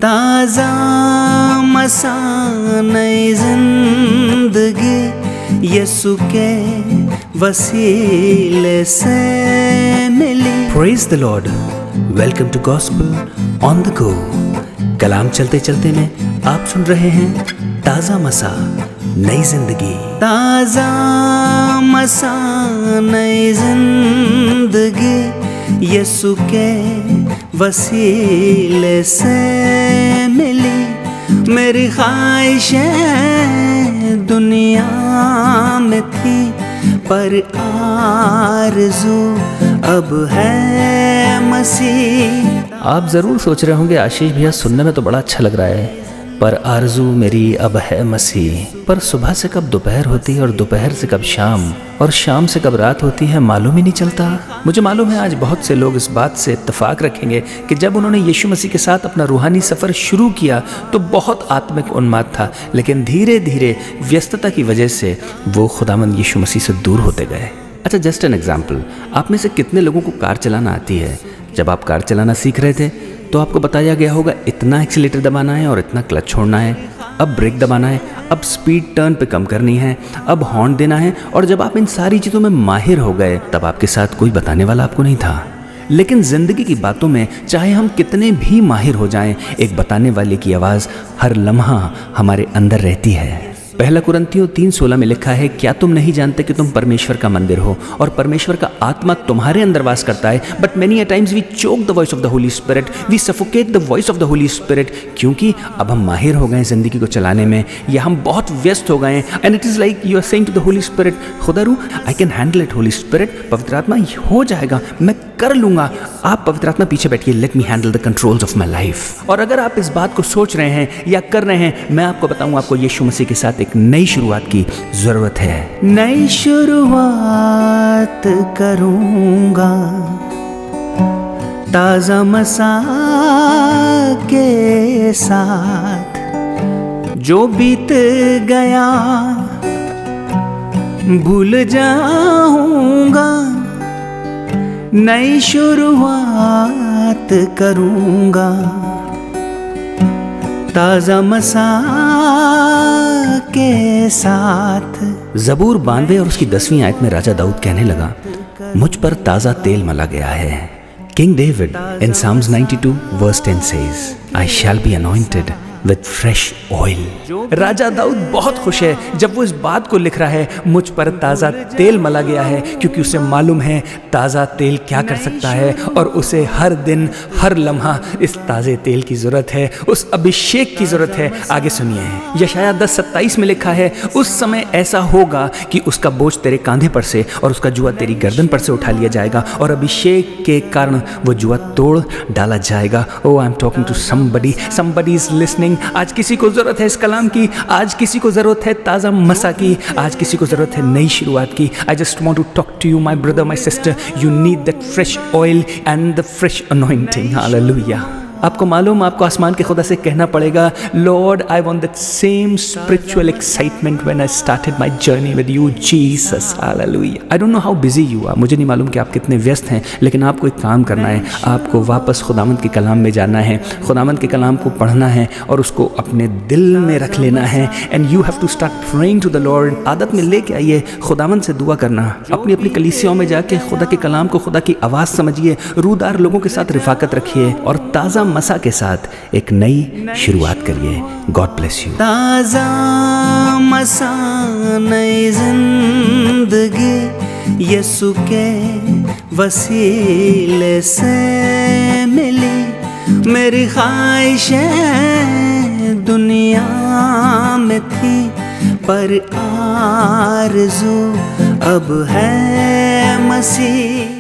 ताज़ा मसा नई जिंदगी यीशु के वसीले से मिली। Praise the Lord, welcome to gospel on the go. कलाम चलते चलते में आप सुन रहे हैं ताज़ा मसा नई जिंदगी। ताज़ा मसा नई जिंदगी यीशु के वसीले से मिली। मेरी ख्वाहिशें दुनिया में थी, पर आरज़ू अब है मसीह। आप ज़रूर सोच रहे होंगे आशीष भैया सुनने में तो बड़ा अच्छा लग रहा है, पर आरज़ू मेरी अब है मसीह। पर सुबह से कब दोपहर होती है और दोपहर से कब शाम और शाम से कब रात होती है मालूम ही नहीं चलता। मुझे मालूम है आज बहुत से लोग इस बात से इत्तेफाक रखेंगे कि जब उन्होंने यीशु मसीह के साथ अपना रूहानी सफ़र शुरू किया तो बहुत आत्मिक उन्माद था, लेकिन धीरे धीरे व्यस्तता की वजह से वो खुदावंद यीशु मसीह से दूर होते गए। अच्छा, जस्ट एन एग्जाम्पल, आप में से कितने लोगों को कार चलाना आती है? जब आप कार चलाना सीख रहे थे तो आपको बताया गया होगा इतना एक्सीलेटर दबाना है और इतना क्लच छोड़ना है, अब ब्रेक दबाना है, अब स्पीड टर्न पे कम करनी है, अब हॉर्न देना है। और जब आप इन सारी चीज़ों में माहिर हो गए तब आपके साथ कोई बताने वाला आपको नहीं था। लेकिन ज़िंदगी की बातों में चाहे हम कितने भी माहिर हो जाएं, एक बताने वाले की आवाज़ हर लम्हा हमारे अंदर रहती है। पहला कुरिन्थियों 3:16 में लिखा है, क्या तुम नहीं जानते कि तुम परमेश्वर का मंदिर हो और परमेश्वर का आत्मा तुम्हारे अंदर वास करता है? But many a times we choke the voice of the Holi Spirit, we suffocate the voice of the Holi Spirit. क्योंकि अब हम माहिर हो गए ज़िंदगी को चलाने में, या हम बहुत व्यस्त हो गए हैं। And it is like you are saying to the Holi spirit, खुदारू I can handle it holy spirit, पवित्र आत्मा हो जाएगा, मैं कर लूँगा। आप पवित्र आत्मा पीछे बैठिए, let me handle the controls of my life. और अगर आप इस बात को सोच रहे हैं या कर रहे हैं, मैं आपको बताऊँ, आपको यीशु मसीह के साथ एक नई शुरुआत की जरूरत है। नई शुरुआत करूँगा ताज़ा मसा के साथ, जो बीत गया भूल जाऊँगा। नई शुरुआत करूँगा ताज़ा मसा के साथ। ज़बूर 92 और उसकी 10वीं आयत में राजा दाऊद कहने लगा, मुझ पर ताज़ा तेल मला गया है। King David in Psalms 92 verse 10 says, I shall be anointed with fresh oil। राजा दाऊद बहुत खुश है जब वो इस बात को लिख रहा है, मुझ पर ताज़ा तेल मला गया है, क्योंकि उसे मालूम है ताज़ा तेल क्या कर सकता है और उसे हर दिन हर लम्हा इस ताज़े तेल की ज़रूरत है, उस अभिषेक की ज़रूरत है। आगे सुनिए, यशायाह 10:27 में लिखा है, उस समय ऐसा होगा कि उसका बोझ तेरे कांधे पर से और उसका जुआ तेरी गर्दन पर से उठा लिया जाएगा और अभिषेक के कारण वो जुआ तोड़ डाला जाएगा। Oh I am talking to somebody is listening। आज किसी को जरूरत है इस कलाम की, आज किसी को जरूरत है ताज़ा मसा की, आज किसी को जरूरत है नई शुरुआत की। I just want to talk to you my brother my sister, you need that fresh oil and the fresh anointing. Hallelujah. आपको मालूम, आपको आसमान के खुदा से कहना पड़ेगा, lord I want that same spiritual excitement when I started my journey with you Jesus. Hallelujah. I don't know how busy you are, मुझे नहीं मालूम कि आप कितने व्यस्त हैं, लेकिन आपको एक काम करना है, आपको वापस खुदावंद के कलाम में जाना है, खुदावंद के कलाम को पढ़ना है और उसको अपने दिल में रख लेना है। And you have to start praying to the lord. आदत में लेके आइए खुदावंद से दुआ करना, अपनी अपनी कलीसियाओं में जाके खुदा के कलाम को, खुदा की आवाज़ समझिए, रूदार लोगों के साथ रिफाकत रखिए और ताज़ा मसा के साथ एक नई शुरुआत करिए। God bless you. ताज़ा मसा नई जिंदगी यीशु के वसीले से मिली। मेरी ख्वाहिशें दुनिया में थी, पर आरज़ू अब है मसीह।